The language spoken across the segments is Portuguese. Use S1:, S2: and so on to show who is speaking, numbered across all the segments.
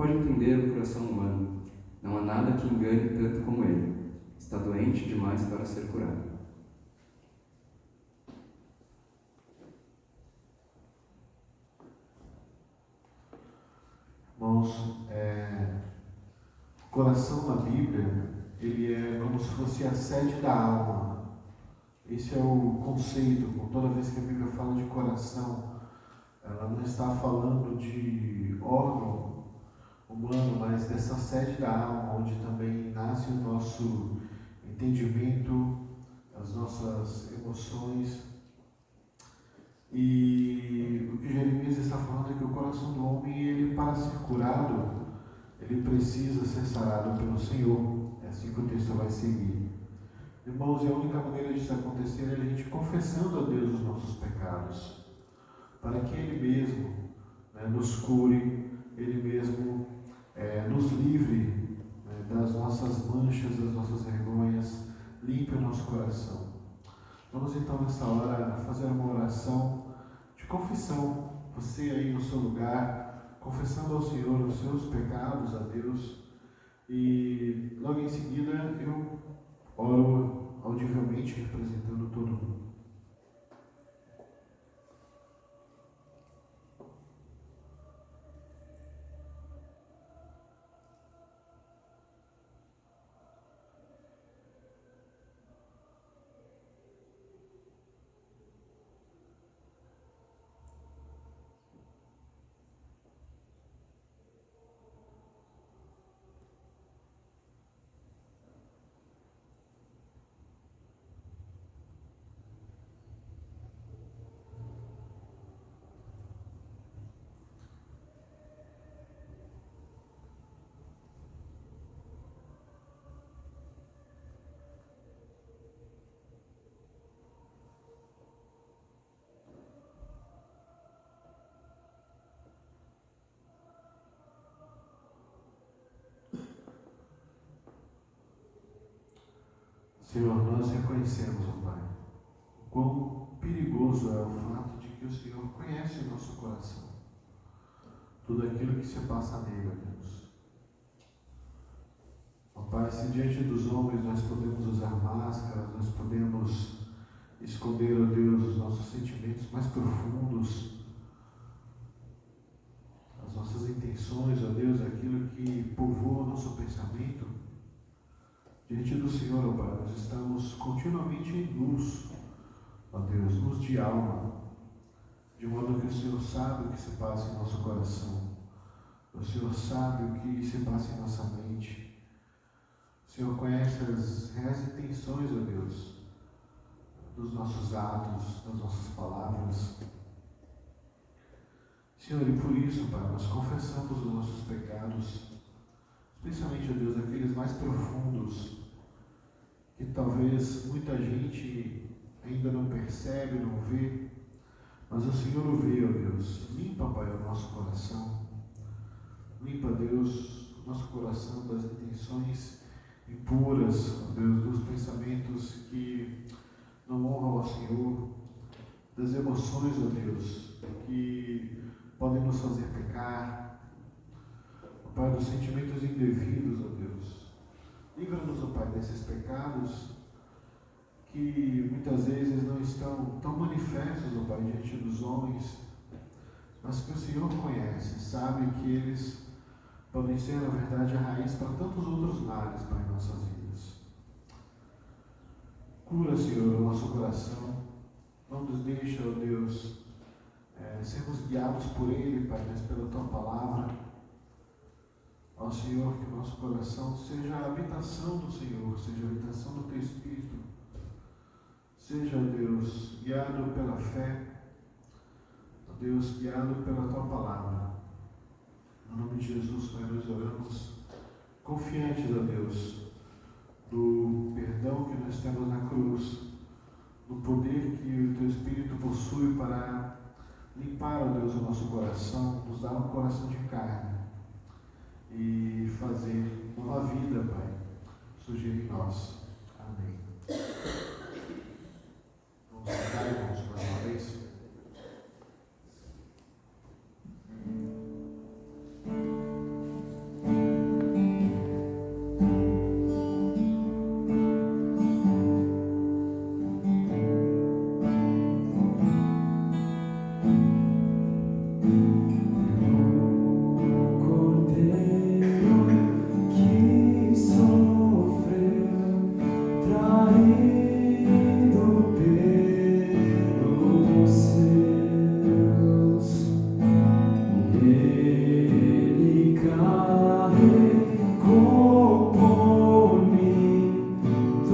S1: pode entender o coração humano. Não há nada que engane tanto como ele. Está doente demais para ser curado.
S2: Irmãos, o coração na Bíblia, ele é como se fosse a sede da alma. Esse é o conceito. Toda vez que a Bíblia fala de coração, ela não está falando de órgão humano, mas dessa sede da alma, onde também nasce o nosso entendimento, as nossas emoções. E o que Jeremias está falando é que o coração do homem, ele, para ser curado, ele precisa ser sarado pelo Senhor. É assim que o texto vai seguir. Irmãos, e a única maneira disso acontecer é a gente confessando a Deus os nossos pecados, para que Ele mesmo nos cure, Ele mesmo nos livre das nossas manchas, das nossas vergonhas, limpe o nosso coração. Vamos então nessa hora fazer uma oração de confissão, você aí no seu lugar, confessando ao Senhor os seus pecados a Deus, e logo em seguida eu oro audivelmente representando todo mundo. Senhor, nós reconhecemos, ó Pai, o quão perigoso é o fato de que o Senhor conhece o nosso coração, tudo aquilo que se passa nele, ó Deus. Ó Pai, se diante dos homens nós podemos usar máscaras, nós podemos esconder, ó Deus, os nossos sentimentos mais profundos, as nossas intenções, ó Deus, aquilo que povoa o nosso pensamento, diante do Senhor, ó Pai, nós estamos continuamente em luz, ó Deus, luz de alma, de modo que o Senhor sabe o que se passa em nosso coração, o Senhor sabe o que se passa em nossa mente, o Senhor conhece as reais intenções, ó Deus, dos nossos atos, das nossas palavras. Senhor, e por isso, Pai, nós confessamos os nossos pecados, especialmente, ó Deus, aqueles mais profundos, que talvez muita gente ainda não percebe, não vê, mas o Senhor o vê, ó Deus. Limpa, Pai, o nosso coração. Limpa, Deus, o nosso coração das intenções impuras, ó Deus, dos pensamentos que não honram ao Senhor, das emoções, ó Deus, que podem nos fazer pecar, ó Pai, dos sentimentos indevidos, ó Deus. Livra-nos, ó Pai, desses pecados que muitas vezes não estão tão manifestos, ó Pai, diante dos homens, mas que o Senhor conhece, sabe que eles podem ser, na verdade, a raiz para tantos outros males, Pai, em nossas vidas. Cura, Senhor, o nosso coração, não nos deixa, ó Deus, sermos guiados por Ele, Pai, mas pela Tua Palavra. Ó Senhor, que o nosso coração seja a habitação do Senhor, seja a habitação do Teu Espírito, seja, ó Deus, guiado pela fé, ó Deus, guiado pela Tua Palavra. No nome de Jesus, Pai, nós oramos confiantes, ó Deus, do perdão que nós temos na cruz, do poder que o Teu Espírito possui para limpar, ó Deus, o nosso coração, nos dar um coração de carne e fazer uma vida, Pai, surgir em nós. Amém. Vamos cantar, irmãos, mais uma vez.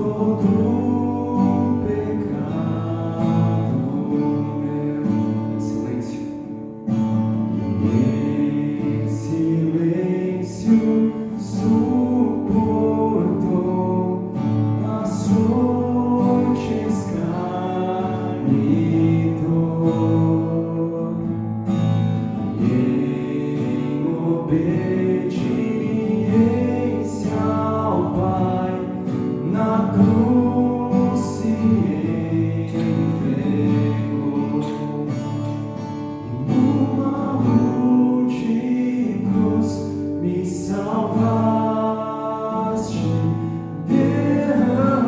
S3: todo pecado meu.
S1: Em silêncio.
S3: Em silêncio suportou açoites, carne e dor, e em obediência ao Pai na cruz se entregou. Numa rude cruz me salvaste, derramaste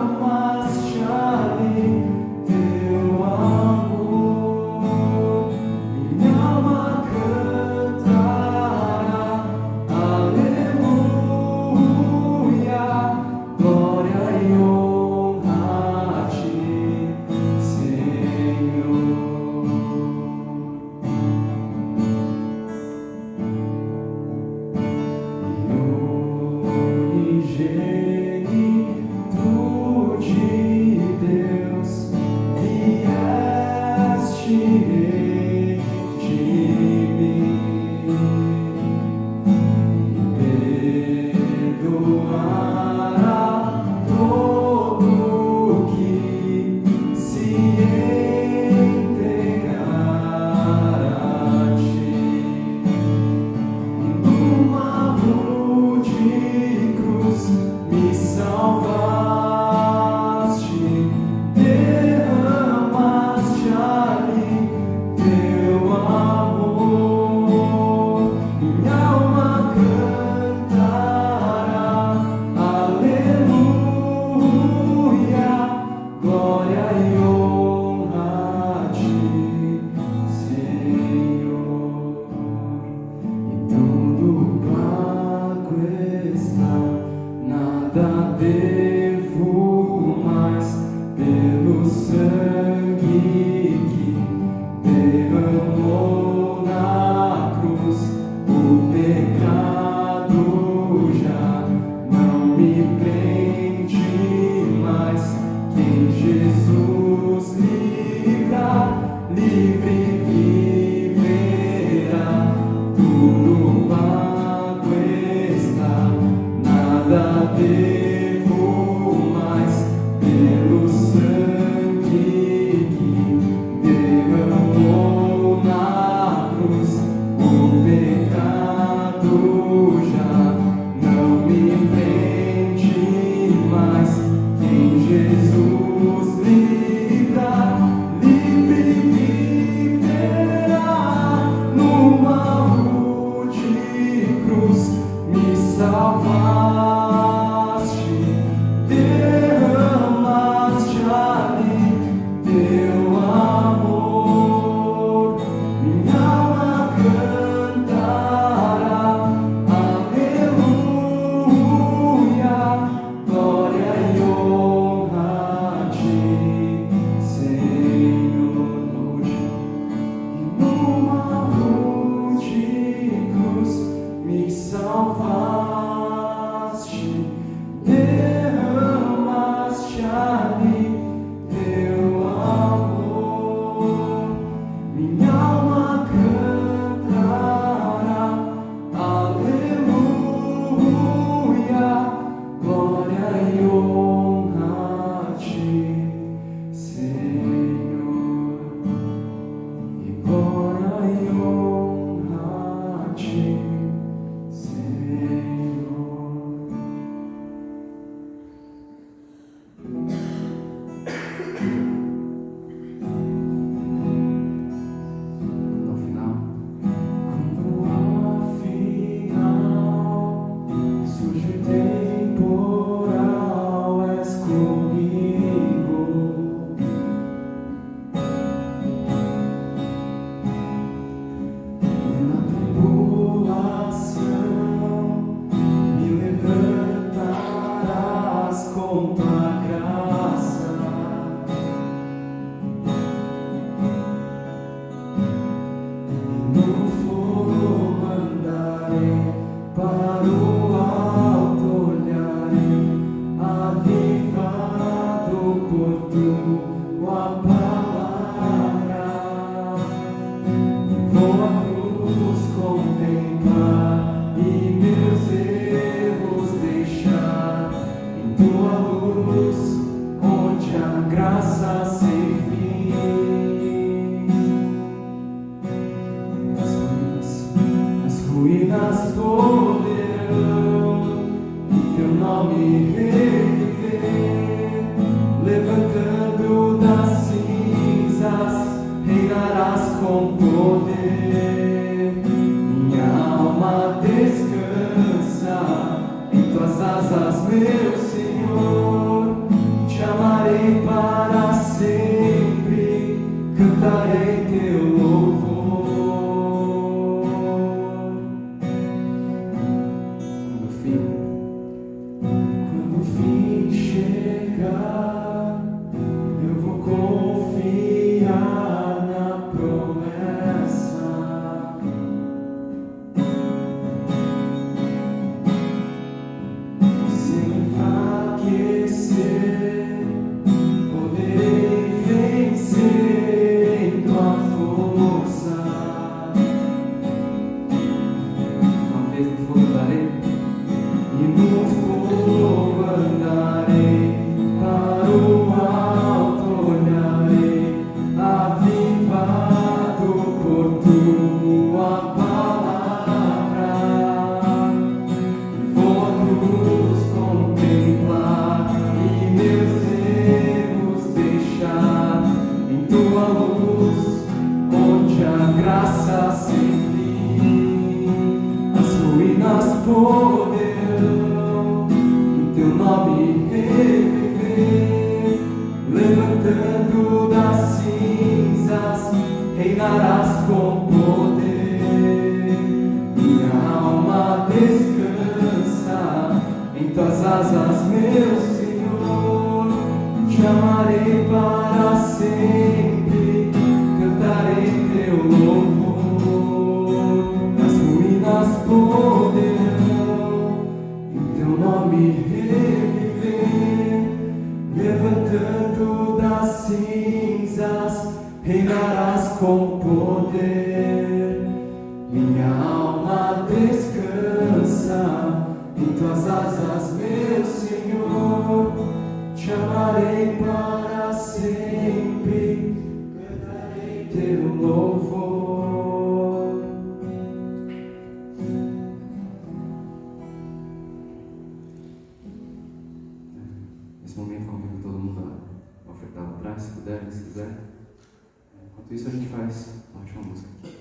S3: por tua palavra. Vou à cruz contemplar e meus erros deixar em tua luz, onde a graça sem fim. As ruínas poderão em teu nome reviver, levantando das cinzas, reinarás com poder. Minha alma descansa em tuas asas, meu Senhor. Te amarei para sempre, cantarei teu louvor. Quando o fim chegar, eu vou confiar na promessa. Sem enfraquecer, poderei vencer em tua força. Uma vez no fogo darei, e no fogo andarei, para o alto olharei, avivado por tua palavra. Vou à cruz contemplar e meus erros deixar em tua luz, onde a graça sem fim. As ruínas poderão em teu nome reviver, levantando das cinzas, reinarás com poder. Minha alma descansa em tuas asas, meu Senhor. Te amarei para sempre, cantarei teu louvor. As ruínas poderão em teu nome reviver, levantando das cinzas, reinarás com poder. Minha alma descansa em tuas asas, meu Senhor. Te amarei para sempre, cantarei teu louvor.
S1: Nesse momento, convido todo mundo a ofertar lá atrás, se puder, se quiser. Enquanto isso, a gente faz uma última música aqui.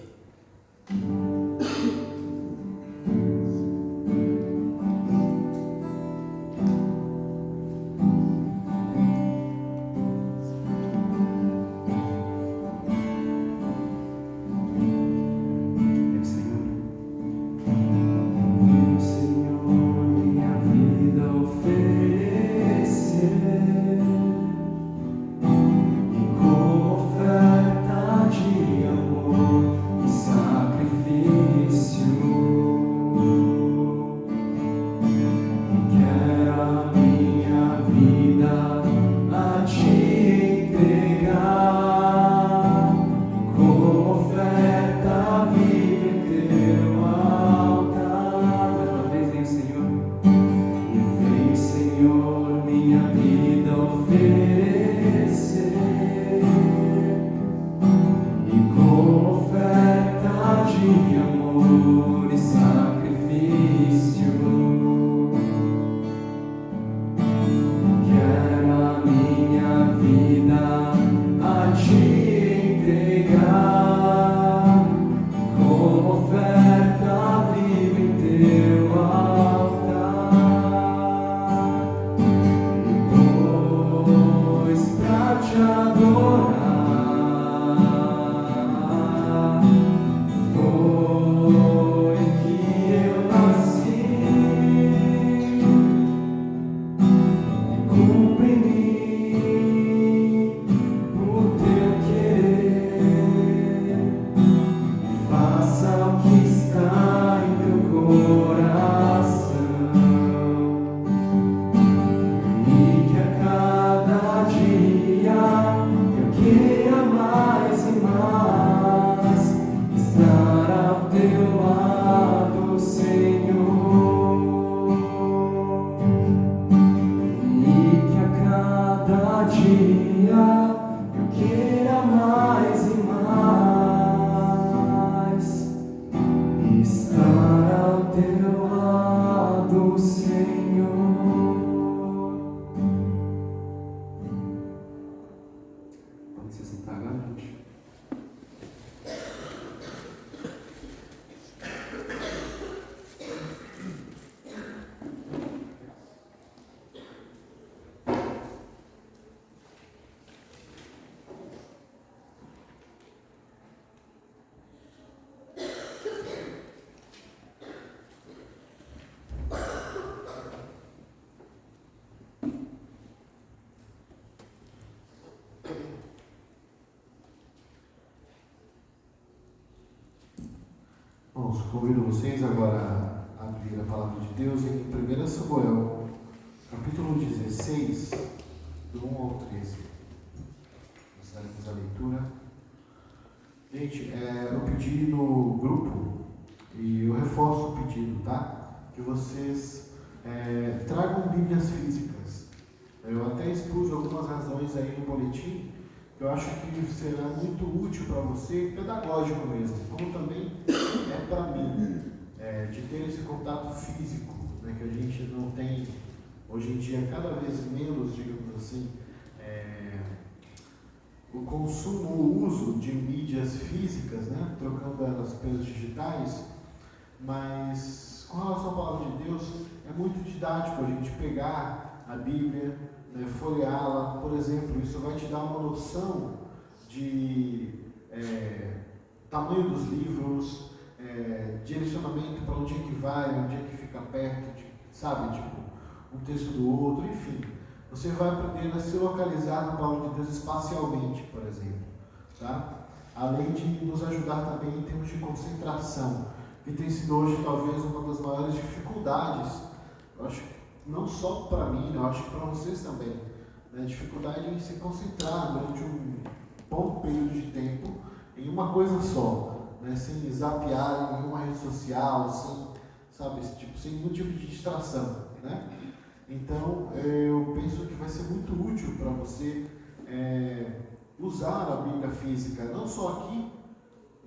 S3: E que a cada dia dia eu queira mais e mais estar ao teu lado, Senhor.
S1: Pode se sentar agora, gente.
S2: Bom, convido vocês agora a abrir a palavra de Deus em 1 Samuel, capítulo 16, do 1 ao 13. Nós daremos a leitura. Gente, eu pedi no grupo, e eu reforço o pedido, tá? Que vocês tragam Bíblias físicas. Eu até expus algumas razões aí no boletim, que eu acho que será muito útil para você, pedagógico mesmo, como também é para mim, de ter esse contato físico, né, que a gente não tem, hoje em dia, cada vez menos, digamos assim, o consumo, o uso de mídias físicas, né, trocando elas pelas digitais, mas com relação à palavra de Deus, é muito didático a gente pegar a Bíblia, né, folheá-la, por exemplo. Isso vai te dar uma noção de tamanho dos livros, direcionamento para onde é que vai, onde é que fica perto, sabe, tipo, um texto do outro, enfim. Você vai aprender a se localizar na palavra de Deus espacialmente, por exemplo, tá? Além de nos ajudar também em termos de concentração, que tem sido hoje talvez uma das maiores dificuldades, eu acho que não só para mim, eu acho que para vocês também, né? Dificuldade em se concentrar durante um bom período de tempo em uma coisa só, né? Sem zapear em nenhuma rede social, sem, sabe, sem nenhum tipo de distração, né? Então, eu penso que vai ser muito útil para você usar a Bíblia física, não só aqui,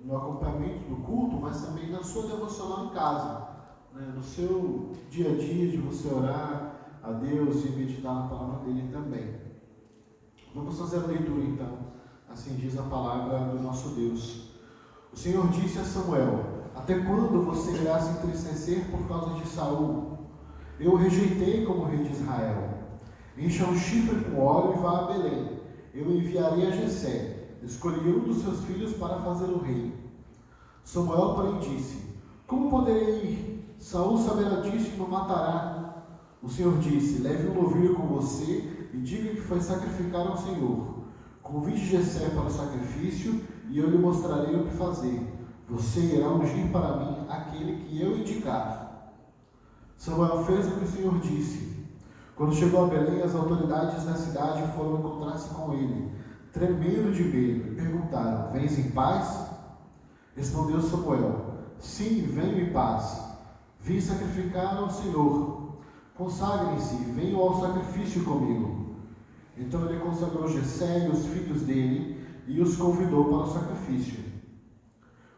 S2: no acompanhamento do culto, mas também na sua devocional em casa, né? No seu dia a dia de você orar a Deus e meditar na palavra dele também. Vamos fazer a leitura então, assim diz a palavra do nosso Deus. O Senhor disse a Samuel: até quando você irá se entristecer por causa de Saul? Eu o rejeitei como rei de Israel. Encha um chifre com óleo e vá a Belém. Eu enviarei a Jessé. Escolhi um dos seus filhos para fazê-lo rei. Samuel, porém, disse: como poderei ir? Saul saberá disso e me matará. O Senhor disse: leve um novilho com você e diga que foi sacrificar ao Senhor. Convide Jessé para o sacrifício e eu lhe mostrarei o que fazer. Você irá ungir para mim aquele que eu indicar. Samuel fez o que o Senhor disse. Quando chegou a Belém, as autoridades da cidade foram encontrar-se com ele, tremendo de medo, e perguntaram: vens em paz? Respondeu Samuel: sim, venho em paz. Vim sacrificar ao Senhor. Consagrem-se e venham ao sacrifício comigo. Então ele consagrou Jessé e os filhos dele e os convidou para o sacrifício.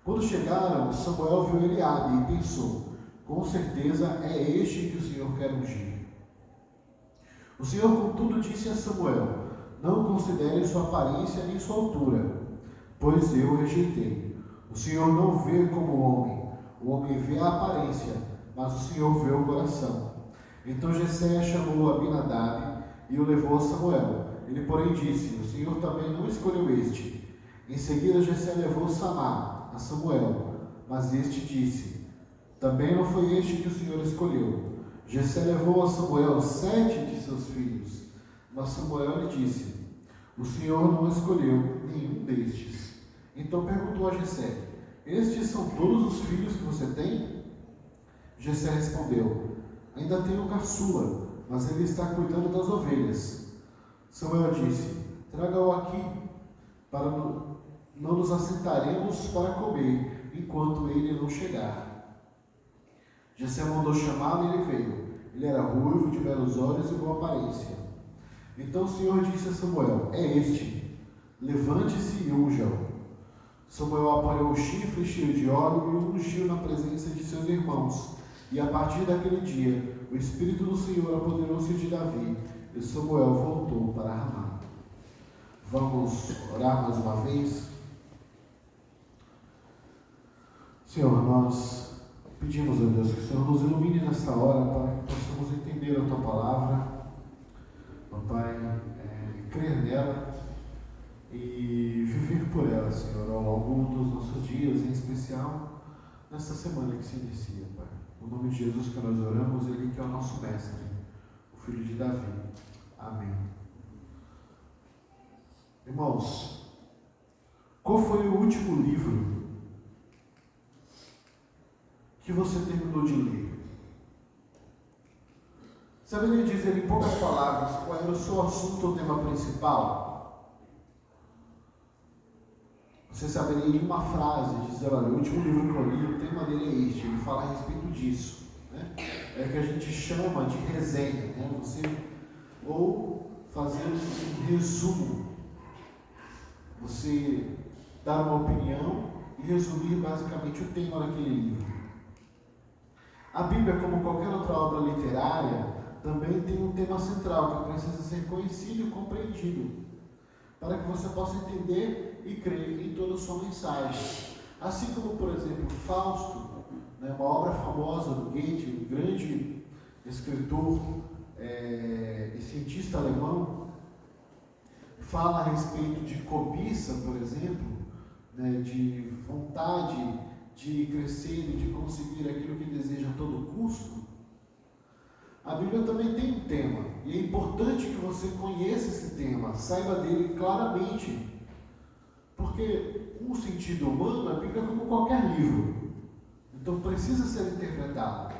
S2: Quando chegaram, Samuel viu Eliabe e pensou: com certeza é este que o Senhor quer ungir. O Senhor, contudo, disse a Samuel: não considere sua aparência nem sua altura, pois eu o rejeitei. O Senhor não vê como o homem vê a aparência, mas o Senhor vê o coração. Então Jessé chamou Abinadab e o levou a Samuel. Ele, porém, disse: o Senhor também não escolheu este. Em seguida Jessé levou Samá a Samuel, mas este disse: também não foi este que o Senhor escolheu. Jessé levou a Samuel 7 de seus filhos, mas Samuel lhe disse: o Senhor não escolheu nenhum destes. Então perguntou a Jessé: estes são todos os filhos que você tem? Jessé respondeu: ainda tenho o caçula, mas ele está cuidando das ovelhas. Samuel disse: traga-o aqui, para não nos assentaremos para comer, enquanto ele não chegar. Jessé mandou chamá-lo e ele veio. Ele era ruivo, de belos olhos e boa aparência. Então o Senhor disse a Samuel: é este, levante-se e unja-o. Samuel apanhou o chifre cheio de óleo e o ungiu na presença de seus irmãos. E a partir daquele dia, o Espírito do Senhor apoderou-se de Davi, e Samuel voltou para Ramá. Vamos orar mais uma vez? Senhor, nós pedimos a Deus que o Senhor nos ilumine nesta hora para que possamos entender a Tua palavra, ó Pai, crer nela e viver por ela, Senhor, ao longo dos nossos dias, em especial nesta semana que se inicia, Pai. No nome de Jesus que nós oramos, Ele que é o nosso Mestre, o Filho de Davi. Amém. Irmãos, qual foi o último livro que você terminou de ler? Saberia dizer em poucas palavras qual era o seu assunto ou tema principal? Você saberia em uma frase dizer: olha, o último livro que eu li, o tema dele é este, ele fala a respeito disso, né? É o que a gente chama de resenha, né? Ou fazer um resumo, você dar uma opinião e resumir basicamente o tema daquele livro. A Bíblia, como qualquer outra obra literária, também tem um tema central que precisa ser conhecido e compreendido, para que você possa entender e crer em toda a sua mensagem. Assim como, por exemplo, Fausto, né, uma obra famosa do Goethe, um grande escritor e cientista alemão, fala a respeito de cobiça, por exemplo, né, de vontade de crescer e de conseguir aquilo que deseja a todo custo. A Bíblia também tem um tema, e é importante que você conheça esse tema, saiba dele claramente, porque no sentido humano, a Bíblia é como qualquer livro, então precisa ser interpretado.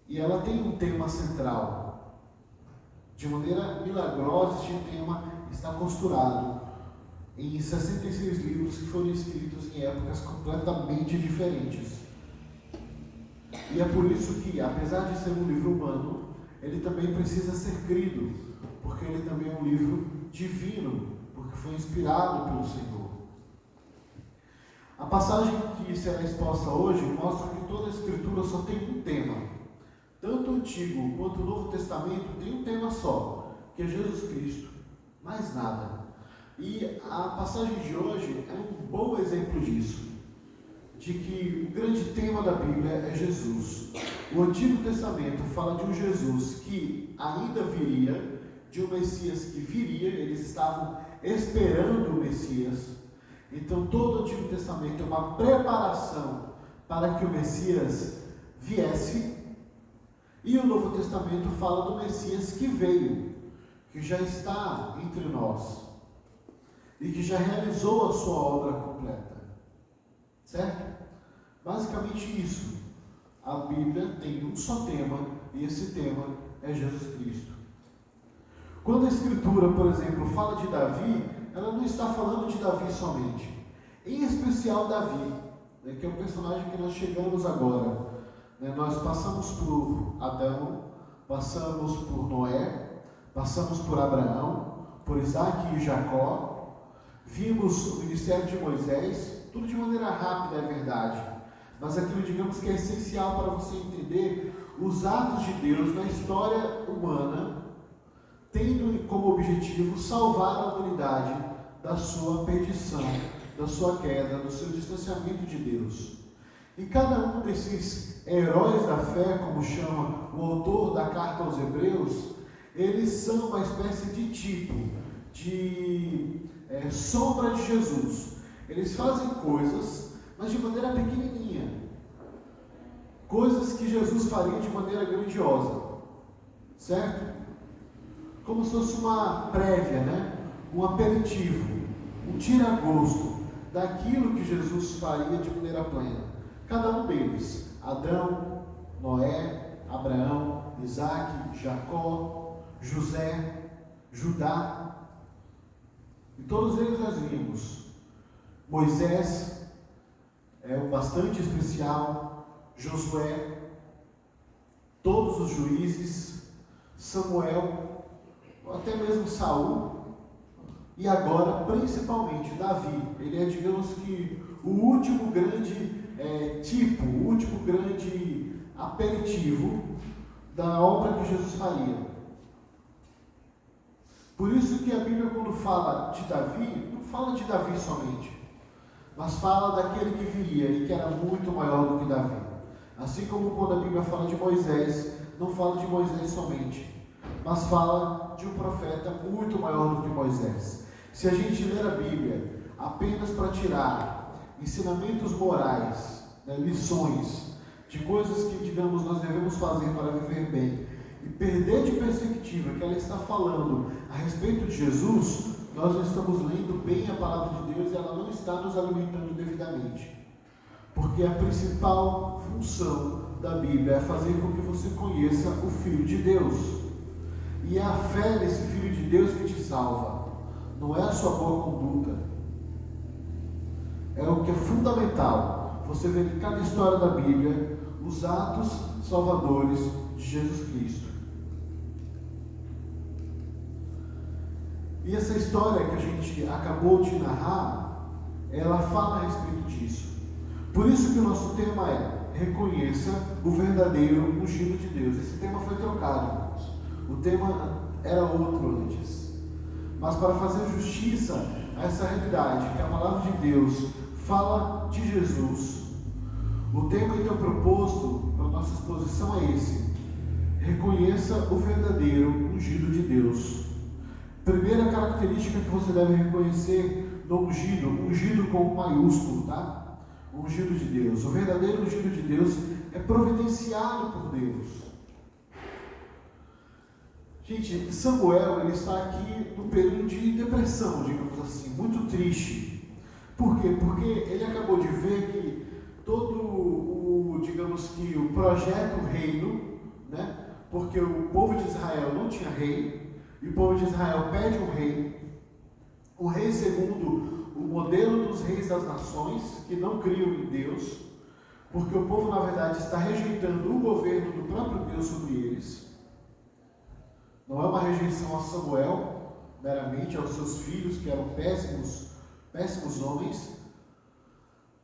S2: E ela tem um tema central. De maneira milagrosa, este tema está costurado em 66 livros que foram escritos em épocas completamente diferentes. E é por isso que, apesar de ser um livro humano, ele também precisa ser crido, porque ele também é um livro divino, porque foi inspirado pelo Senhor. A passagem que será exposta hoje mostra que toda a Escritura só tem um tema. Tanto o Antigo quanto o Novo Testamento tem um tema só, que é Jesus Cristo, mais nada. E a passagem de hoje é um bom exemplo disso, de que o grande tema da Bíblia é Jesus. O Antigo Testamento fala de um Jesus que ainda viria, de um Messias que viria, eles estavam esperando o Messias. Então todo o Antigo Testamento é uma preparação para que o Messias viesse. E o Novo Testamento fala do Messias que veio, que já está entre nós e que já realizou a sua obra completa. Certo? Basicamente isso. A Bíblia tem um só tema, e esse tema é Jesus Cristo. Quando a Escritura, por exemplo, fala de Davi, ela não está falando de Davi somente. Em especial Davi, né, que é o personagem que nós chegamos agora. Nós passamos por Adão, passamos por Noé, passamos por Abraão, por Isaac e Jacó, vimos o ministério de Moisés, tudo de maneira rápida, é verdade, mas aquilo, digamos, que é essencial para você entender os atos de Deus na história humana, tendo como objetivo salvar a humanidade da sua perdição, da sua queda, do seu distanciamento de Deus. E cada um desses heróis da fé, como chama o autor da carta aos Hebreus, eles são uma espécie de tipo, de sombra de Jesus. Eles fazem coisas, mas de maneira pequenininha. Coisas que Jesus faria de maneira grandiosa. Certo? Como se fosse uma prévia, né? Um aperitivo, um tira-gosto daquilo que Jesus faria de maneira plena. Cada um deles, Adão, Noé, Abraão, Isaac, Jacó, José, Judá, e todos eles nós vimos. Moisés é um bastante especial, Josué, todos os juízes, Samuel, ou até mesmo Saul, e agora principalmente Davi. Ele é, digamos que, o último grande o último grande aperitivo da obra que Jesus faria. Por isso que a Bíblia, quando fala de Davi, não fala de Davi somente, mas fala daquele que viria e que era muito maior do que Davi. Assim como quando a Bíblia fala de Moisés, não fala de Moisés somente, mas fala de um profeta muito maior do que Moisés. Se a gente ler a Bíblia apenas para tirar ensinamentos morais, lições de coisas que, digamos, nós devemos fazer para viver bem, e perder de perspectiva que ela está falando a respeito de Jesus, nós não estamos lendo bem a palavra de Deus e ela não está nos alimentando devidamente. Porque a principal função da Bíblia é fazer com que você conheça o Filho de Deus. E é a fé nesse Filho de Deus que te salva, não é a sua boa conduta. É o que é fundamental. Você vê em cada história da Bíblia os atos salvadores de Jesus Cristo. E essa história que a gente acabou de narrar, ela fala a respeito disso. Por isso que o nosso tema é: reconheça o verdadeiro ungido de Deus. Esse tema foi trocado, irmãos. O tema era outro antes. Mas para fazer justiça a essa realidade, que a palavra de Deus fala de Jesus, o tema então proposto para a nossa exposição é esse: reconheça o verdadeiro ungido de Deus. Primeira característica que você deve reconhecer no ungido, ungido com maiúsculo, tá? O ungido de Deus. O verdadeiro ungido de Deus é providenciado por Deus. Gente, Samuel, ele está aqui no período de depressão, digamos assim, muito triste. Por quê? Porque ele acabou de ver que todo digamos que o projeto reino, né? Porque o povo de Israel não tinha rei, e o povo de Israel pede um rei segundo o modelo dos reis das nações, que não criam em Deus, porque o povo, na verdade, está rejeitando o governo do próprio Deus sobre eles. Não é uma rejeição a Samuel, meramente aos seus filhos, que eram péssimos homens,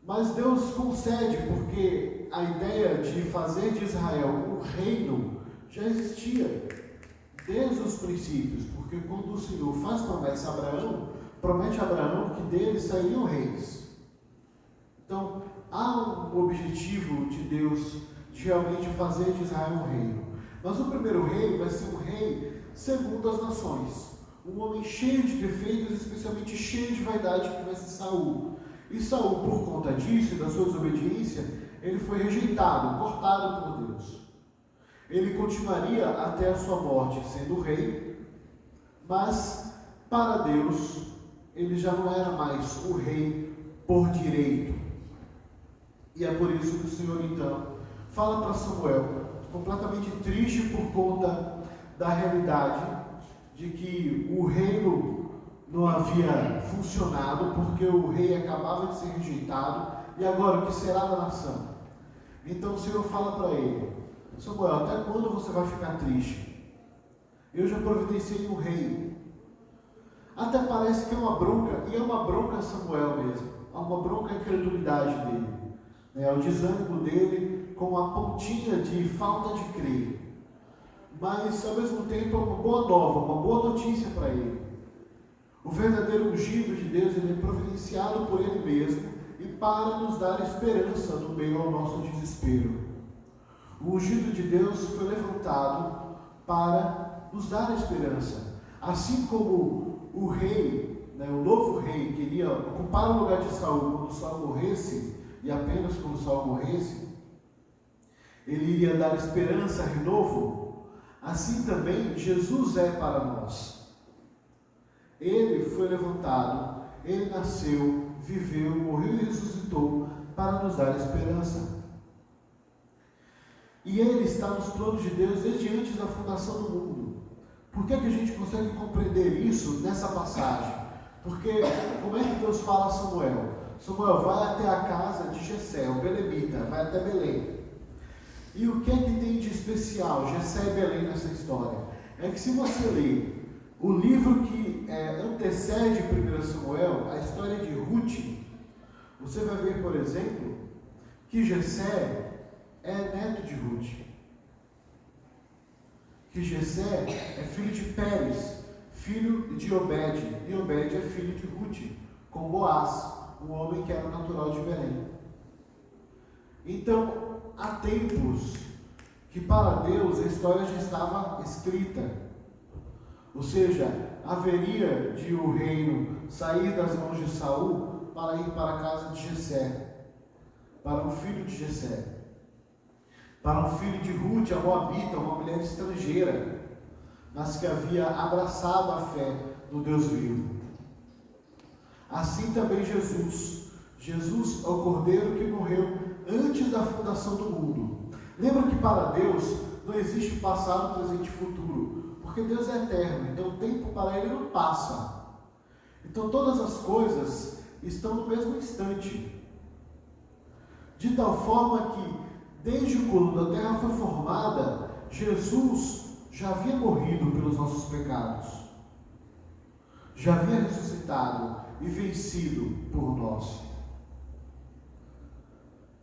S2: mas Deus concede, porque a ideia de fazer de Israel um reino já existia desde os princípios, porque quando o Senhor faz promessa a Abraão, promete a Abraão que dele sairiam reis. Então, há um objetivo de Deus de realmente fazer de Israel um reino. Mas o primeiro rei vai ser um rei segundo as nações, um homem cheio de defeitos, especialmente cheio de vaidade, que vai ser Saul. E Saul, por conta disso e da sua desobediência, ele foi rejeitado, cortado por Deus. Ele continuaria até a sua morte sendo rei, mas para Deus ele já não era mais o rei por direito. E é por isso que o Senhor então fala para Samuel, completamente triste por conta da realidade de que o reino não havia funcionado, porque o rei acabava de ser rejeitado, e agora o que será da nação? Então o Senhor fala para ele: Samuel, até quando você vai ficar triste? Eu já providenciei um rei. Até parece que é uma bronca, e é uma bronca a Samuel mesmo, é uma bronca a incredulidade dele, é o desânimo dele com a pontinha de falta de crer. Mas ao mesmo tempo é uma boa nova, uma boa notícia para ele. O verdadeiro ungido de Deus, ele é providenciado por ele mesmo e para nos dar esperança no meio ao nosso desespero. O ungido de Deus foi levantado para nos dar esperança. Assim como o rei, o novo rei, queria ocupar o lugar de Saul quando Saul morresse, e apenas quando Saul morresse, ele iria dar esperança, renovo. Assim também Jesus é para nós. Ele foi levantado, ele nasceu, viveu, morreu e ressuscitou para nos dar esperança. E ele está nos planos de Deus desde antes da fundação do mundo. Por que a gente consegue compreender isso nessa passagem? Porque como é que Deus fala a Samuel? Samuel, vai até a casa de Jessé, o belemita, vai até Belém. E o que é que tem de especial Jessé e Belém nessa história? É que se você ler o livro que antecede 1 Samuel, a história de Ruth, você vai ver, por exemplo, que Jessé é neto de Ruth. Que Jessé é filho de Pérez, filho de Obed, e Obed é filho de Ruth, com Boaz, um homem que era natural de Belém. Então, há tempos que para Deus a história já estava escrita. Ou seja, haveria de o reino sair das mãos de Saul para ir para a casa de Jessé, para um filho de Jessé, para um filho de Ruth, a Moabita, uma mulher estrangeira, mas que havia abraçado a fé no Deus vivo. Assim também Jesus. Jesus é o Cordeiro que morreu antes da fundação do mundo. Lembra que para Deus não existe passado, presente e futuro, porque Deus é eterno, então o tempo para Ele não passa. Então todas as coisas estão no mesmo instante. De tal forma que, desde quando a terra foi formada, Jesus já havia morrido pelos nossos pecados, já havia ressuscitado e vencido por nós.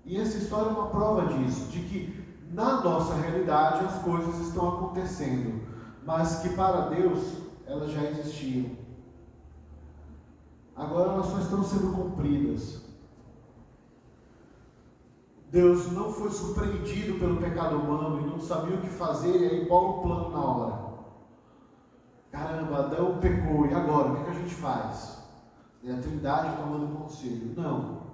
S2: E essa história é uma prova disso, de que na nossa realidade as coisas estão acontecendo, mas que para Deus elas já existiam. Agora elas só estão sendo cumpridas. Deus não foi surpreendido pelo pecado humano e não sabia o que fazer, e aí bola o plano na hora. Caramba, Adão pecou, e agora? O que a gente faz? E a Trindade tomando conselho. Não.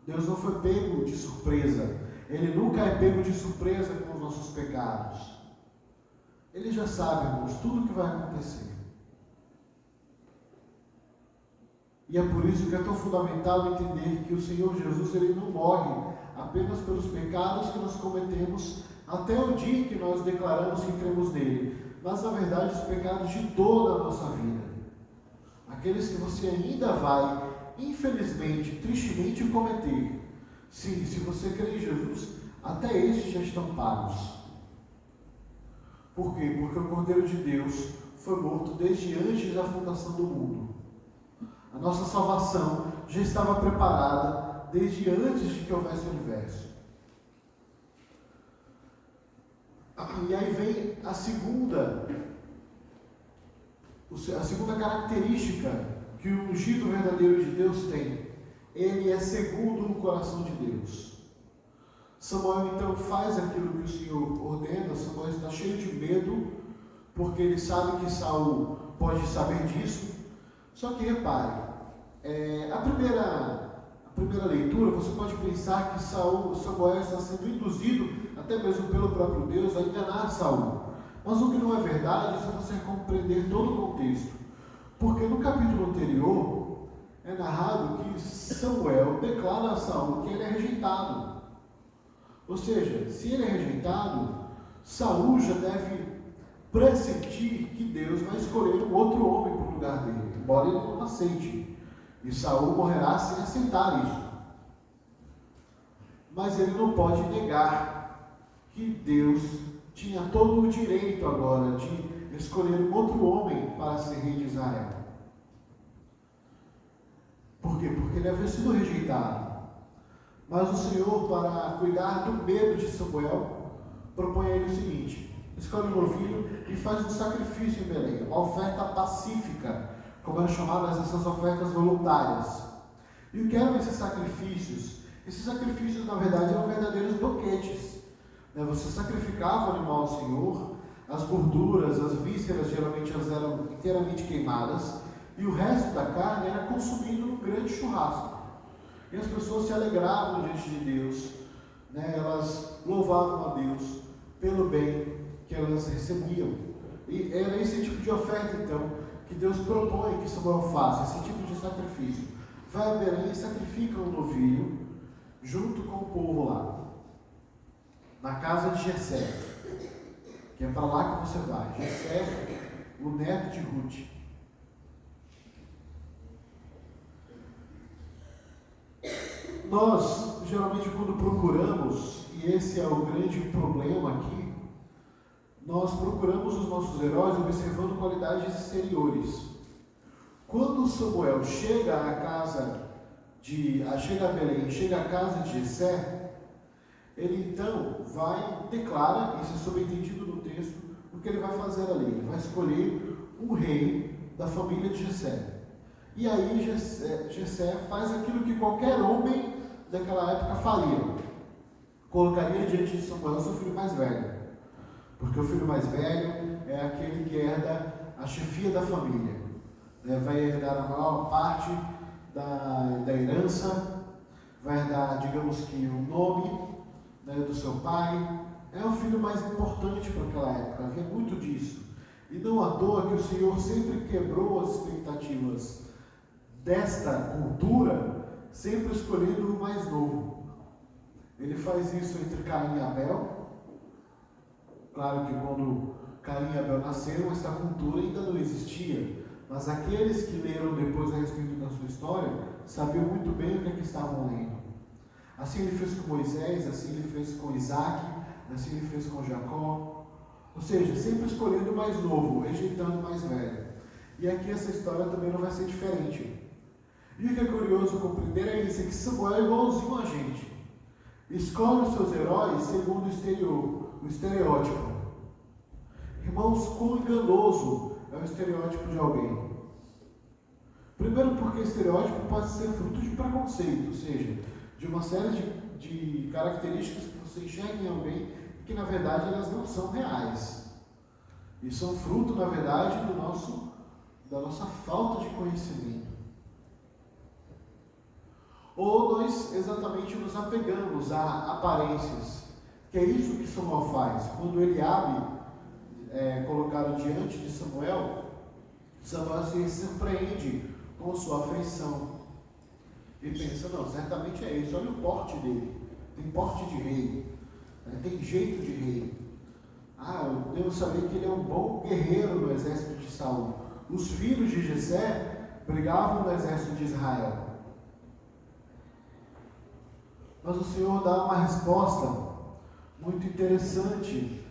S2: Deus não foi pego de surpresa. Ele nunca é pego de surpresa com os nossos pecados. Ele já sabe, irmãos, tudo o que vai acontecer. E é por isso que é tão fundamental entender que o Senhor Jesus, Ele não morre apenas pelos pecados que nós cometemos até o dia em que nós declaramos que cremos nele, mas na verdade os pecados de toda a nossa vida. Aqueles que você ainda vai, infelizmente, tristemente cometer. Sim, se você crê em Jesus, até estes já estão pagos. Por quê? Porque o Cordeiro de Deus foi morto desde antes da fundação do mundo. A nossa salvação já estava preparada desde antes de que houvesse o universo. E aí vem a segunda característica que o ungido verdadeiro de Deus tem. Ele é segundo o coração de Deus. Samuel então faz aquilo que o Senhor ordena. Samuel está cheio de medo, porque ele sabe que Saul pode saber disso. Só que repare, a primeira leitura, você pode pensar que Samuel está sendo induzido, até mesmo pelo próprio Deus, a enganar Saul. Mas o que não é verdade, é você compreender todo o contexto. Porque no capítulo anterior, é narrado que Samuel declara a Saul que ele é rejeitado. Ou seja, se ele é rejeitado, Saul já deve pressentir que Deus vai escolher um outro homem para o lugar dele, embora ele não aceite. E Saul morrerá sem aceitar isso. Mas ele não pode negar que Deus tinha todo o direito agora de escolher um outro homem para ser rei de Israel. Por quê? Porque ele havia sido rejeitado. Mas o Senhor, para cuidar do medo de Samuel, propõe a ele o seguinte: escolhe um novilho e faz um sacrifício em Belém, uma oferta pacífica, como eram chamadas essas ofertas voluntárias. E o que eram esses sacrifícios? Esses sacrifícios, na verdade, eram verdadeiros banquetes. Você sacrificava o animal ao Senhor, as gorduras, as vísceras, geralmente elas eram inteiramente queimadas, e o resto da carne era consumido num grande churrasco. E as pessoas se alegravam diante de Deus, elas louvavam a Deus pelo bem que elas recebiam. E era esse tipo de oferta, então, que Deus propõe que Samuel faça, esse tipo de sacrifício. Vai a Belém e sacrifica um novilho junto com o povo lá, na casa de Jessé, que é para lá que você vai. Jessé, o neto de Ruth. Nós, geralmente, quando procuramos, e esse é o grande problema aqui, nós procuramos os nossos heróis observando qualidades exteriores. Quando Samuel chega a Belém, chega à casa de Jessé, ele então declara, isso é subentendido no texto, o que ele vai fazer ali. Ele vai escolher um rei da família de Jessé. E aí Jessé faz aquilo que qualquer homem daquela época faria. Colocaria diante de Samuel seu filho mais velho. Porque o filho mais velho é aquele que herda a chefia da família. Vai herdar a maior parte da herança, vai herdar, digamos que, o nome do seu pai. É o filho mais importante para aquela época, havia muito disso. E não à toa que o Senhor sempre quebrou as expectativas desta cultura, sempre escolhendo o mais novo. Ele faz isso entre Caim e Abel. Claro que quando Caim e Abel nasceram, essa cultura ainda não existia. Mas aqueles que leram depois a respeito da sua história, sabiam muito bem o que é que estavam lendo. Assim ele fez com Moisés, assim ele fez com Isaac, assim ele fez com Jacó. Ou seja, sempre escolhendo o mais novo, rejeitando o mais velho. E aqui essa história também não vai ser diferente. E o que é curioso compreender é isso, é que Samuel é igualzinho a gente. Escolhe os seus heróis segundo o estereótipo. Irmãos, quão enganoso é o estereótipo de alguém. Primeiro porque estereótipo pode ser fruto de preconceito, ou seja, de uma série de características que você enxerga em alguém que na verdade elas não são reais. E são fruto, na verdade, da nossa falta de conhecimento. Ou nós exatamente nos apegamos a aparências, que é isso que Samuel faz. Quando Eliabe é colocado diante de Samuel se surpreende com sua afeição. Ele pensa, não, certamente é isso, olha o porte dele, tem porte de rei, tem jeito de rei. Eu devo saber que ele é um bom guerreiro no exército de Saul. Os filhos de Jessé brigavam no exército de Israel. Mas o Senhor dá uma resposta muito interessante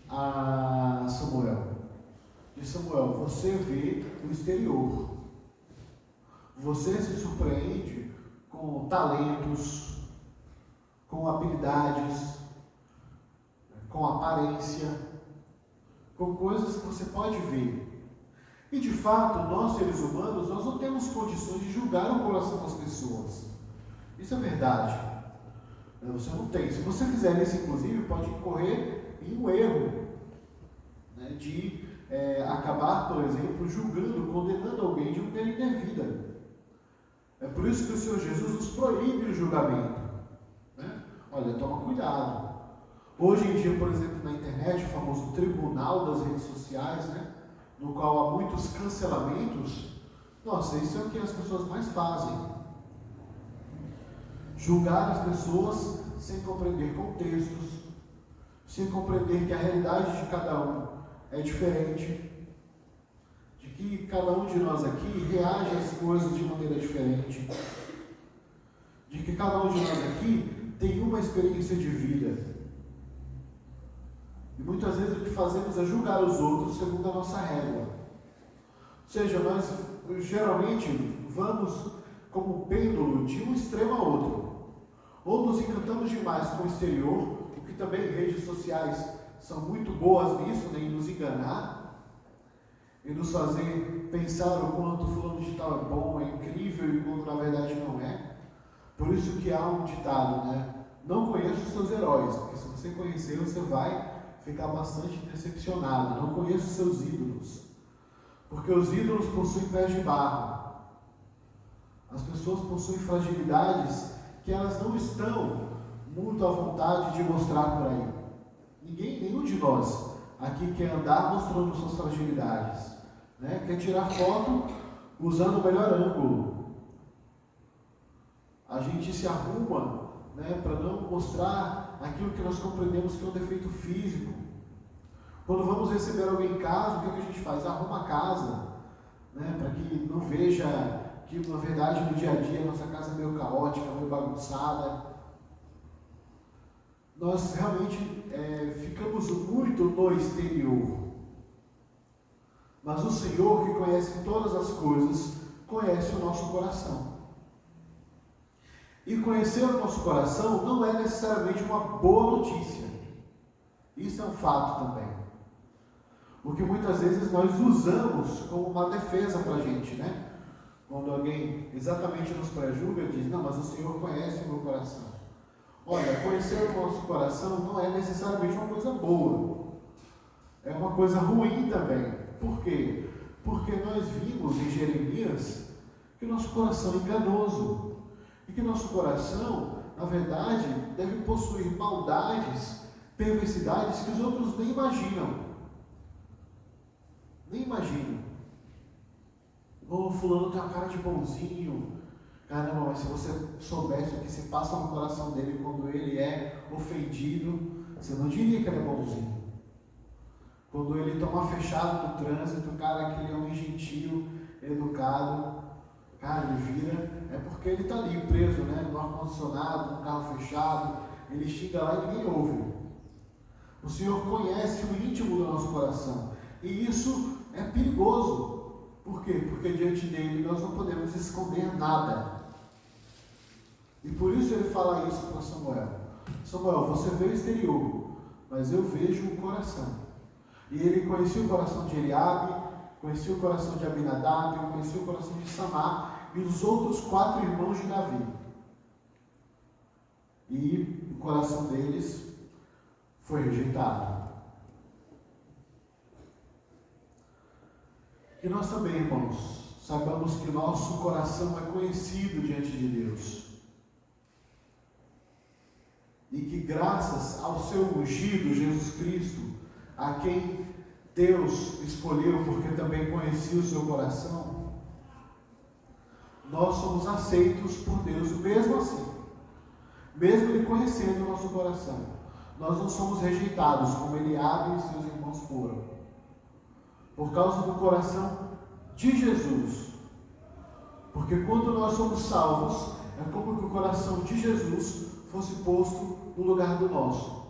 S2: a Samuel. Diz Samuel, você vê o exterior. Você se surpreende com talentos, com habilidades, com aparência, com coisas que você pode ver. E de fato, nós seres humanos, nós não temos condições de julgar o coração das pessoas. Isso é verdade. Você não tem. Se você fizer isso, inclusive, pode incorrer em um erro, de acabar, por exemplo, julgando, condenando alguém de maneira indevida. É por isso que o Senhor Jesus nos proíbe o julgamento. Olha, toma cuidado. Hoje em dia, por exemplo, na internet, o famoso tribunal das redes sociais, no qual há muitos cancelamentos, nossa, isso é o que as pessoas mais fazem. Julgar as pessoas sem compreender contextos, sem compreender que a realidade de cada um é diferente, de que cada um de nós aqui reage às coisas de maneira diferente, de que cada um de nós aqui tem uma experiência de vida. E muitas vezes o que fazemos é julgar os outros segundo a nossa régua. Ou seja, nós geralmente vamos como um pêndulo de um extremo a outro. Ou nos encantamos demais com o exterior, o que também redes sociais são muito boas nisso, em nos enganar, e nos fazer pensar o quanto o fulano de tal é bom, é incrível, e quando na verdade não é. Por isso que há um ditado, não conheça os seus heróis, porque se você conhecer, você vai ficar bastante decepcionado. Não conheça os seus ídolos, porque os ídolos possuem pés de barro. As pessoas possuem fragilidades que elas não estão muito à vontade de mostrar por aí. Nenhum de nós aqui quer andar mostrando suas fragilidades, quer tirar foto usando o melhor ângulo. A gente se arruma para não mostrar aquilo que nós compreendemos que é um defeito físico. Quando vamos receber alguém em casa, o que a gente faz? Arruma a casa, para que não veja que na verdade no dia a dia nossa casa é meio caótica, meio bagunçada. nós realmente ficamos muito no exterior. Mas o Senhor, que conhece todas as coisas, conhece o nosso coração. E conhecer o nosso coração não é necessariamente uma boa notícia. Isso é um fato também. Porque muitas vezes nós usamos como uma defesa para a gente, né? Quando alguém exatamente nos prejulga, diz: não, mas o Senhor conhece o meu coração. Olha, conhecer o nosso coração não é necessariamente uma coisa boa. É uma coisa ruim também. Por quê? Porque nós vimos em Jeremias que o nosso coração é enganoso. E que o nosso coração, na verdade, deve possuir maldades, perversidades que os outros nem imaginam. Nem imaginam. Oh, fulano tem uma cara de bonzinho. Caramba, mas se você soubesse o que se passa no coração dele quando ele é ofendido, você não diria que ele é bonzinho. Quando ele toma fechado no trânsito, o cara, aquele homem gentil, educado, cara, ele vira, é porque ele está ali preso, né, no ar-condicionado, no carro fechado, ele chega lá e ninguém ouve. O Senhor conhece o íntimo do nosso coração, e isso é perigoso. Por quê? Porque diante dele nós não podemos esconder nada. E por isso ele fala isso para Samuel. Samuel, você vê o exterior, mas eu vejo o coração. E ele conhecia o coração de Eliabe, conhecia o coração de Abinadab, conhecia o coração de Samar e os outros 4 irmãos de Davi. E o coração deles foi rejeitado. E nós também, irmãos, saibamos que nosso coração é conhecido diante de Deus. E que graças ao seu ungido, Jesus Cristo, a quem Deus escolheu porque também conhecia o seu coração, nós somos aceitos por Deus mesmo assim. Mesmo Ele conhecendo o nosso coração, nós não somos rejeitados como Eliabe e seus irmãos foram. Por causa do coração de Jesus. Porque quando nós somos salvos, é como que o coração de Jesus fosse posto no lugar do nosso.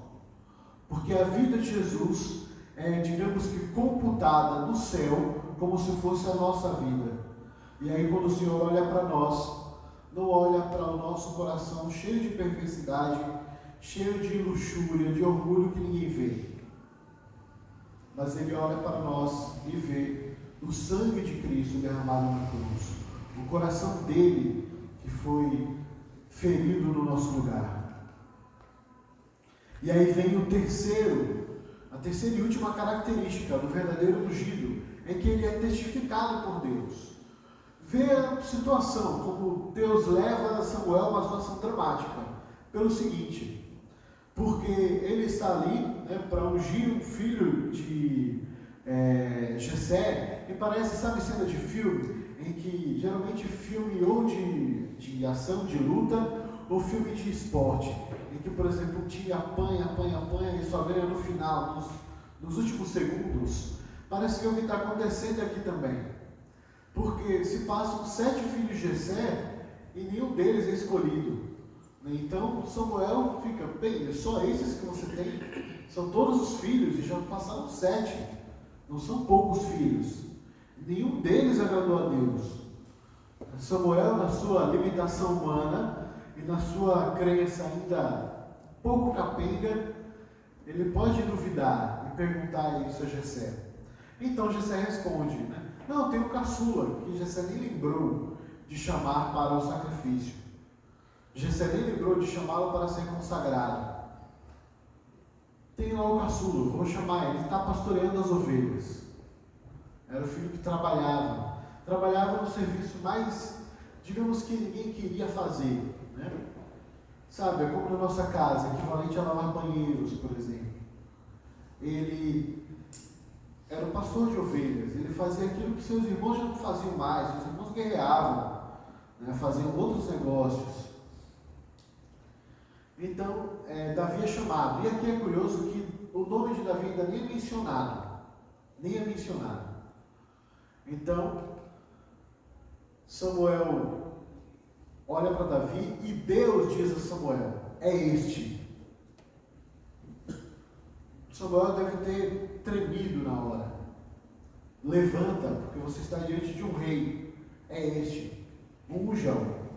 S2: Porque a vida de Jesus é, digamos que, computada no céu, como se fosse a nossa vida. E aí quando o Senhor olha para nós, não olha para o nosso coração cheio de perversidade, cheio de luxúria, de orgulho que ninguém vê. Mas Ele olha para nós e vê o sangue de Cristo derramado na cruz. O coração dele que foi ferido no nosso lugar. E aí vem a terceira e última característica do verdadeiro ungido, é que ele é testificado por Deus. Vê a situação, como Deus leva Samuel a uma situação dramática, pelo seguinte: porque ele está ali, né, para ungir um filho de Jessé, e parece, sabe, cena de filme, em que geralmente filme ou de ação, de luta, ou filme de esporte, em que, por exemplo, um time apanha e só ganha no final, nos últimos segundos. Parece que é o que está acontecendo aqui também, porque se passam 7 filhos de Jessé e nenhum deles é escolhido. Então Samuel fica: bem, só esses que você tem? São todos os filhos, e já passaram 7, não são poucos filhos, nenhum deles agradou a Deus. Samuel, na sua limitação humana e na sua crença ainda pouco capenga, ele pode duvidar e perguntar isso a Jessé. Então Jessé responde, né? Não, tem o caçula, que Jessé nem lembrou de chamar para o sacrifício. Jessé nem lembrou de chamá-lo para ser consagrado. Tem lá o caçula, vou chamar ele, está pastoreando as ovelhas. Era o filho que trabalhava no serviço mais, digamos que ninguém queria fazer, né? Sabe, é como na nossa casa, equivalente a lavar banheiros, por exemplo. Ele era o pastor de ovelhas, ele fazia aquilo que seus irmãos já não faziam mais, seus irmãos guerreavam, né? Faziam outros negócios. Então, Davi é chamado. E aqui é curioso que o nome de Davi ainda nem é mencionado. Então, Samuel olha para Davi e Deus diz a Samuel: é este. Samuel deve ter tremido na hora. Levanta, porque você está diante de um rei. É este. Unja-o.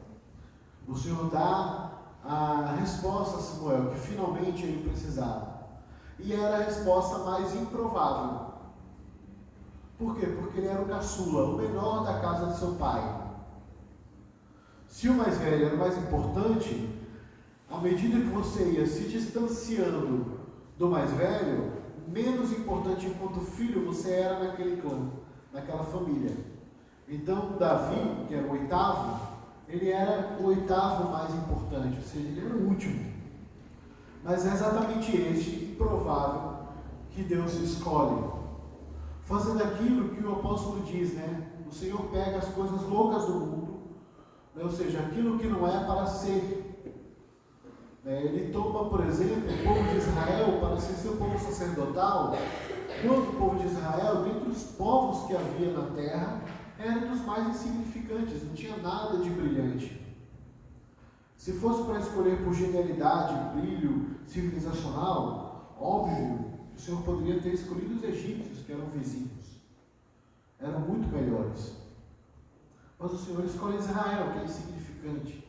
S2: O Senhor dá a resposta a Samuel, que finalmente ele precisava. E era a resposta mais improvável. Por quê? Porque ele era o caçula, o menor da casa de seu pai. Se o mais velho era o mais importante, à medida que você ia se distanciando do mais velho, menos importante enquanto filho você era naquele clã, naquela família. Então Davi, que era o oitavo, ele era o oitavo mais importante, ou seja, ele era o último. Mas é exatamente este improvável que Deus escolhe, fazendo aquilo que o apóstolo diz, né? O Senhor pega as coisas loucas do mundo, né? Ou seja, aquilo que não é para ser. Ele toma, por exemplo, o povo de Israel para ser seu povo sacerdotal, quando o povo de Israel, dentre os povos que havia na terra, era dos mais insignificantes, não tinha nada de brilhante. Se fosse para escolher por genialidade, brilho civilizacional, óbvio, o Senhor poderia ter escolhido os egípcios, que eram vizinhos. Eram muito melhores. Mas o Senhor escolhe Israel, que é insignificante.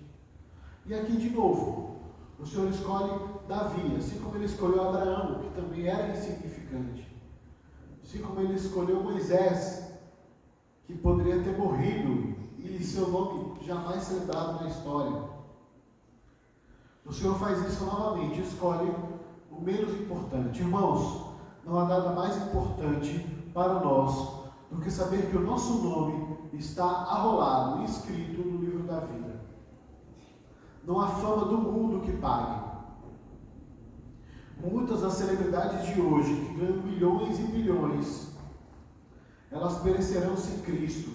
S2: E aqui de novo, o Senhor escolhe Davi, assim como ele escolheu Abraão, que também era insignificante. Assim como ele escolheu Moisés, que poderia ter morrido e seu nome jamais celebrado na história. O Senhor faz isso novamente, escolhe o menos importante. Irmãos, não há nada mais importante para nós do que saber que o nosso nome está arrolado, escrito no livro da vida. Não há fama do mundo que pague. Muitas das celebridades de hoje, que ganham milhões e milhões, elas perecerão sem Cristo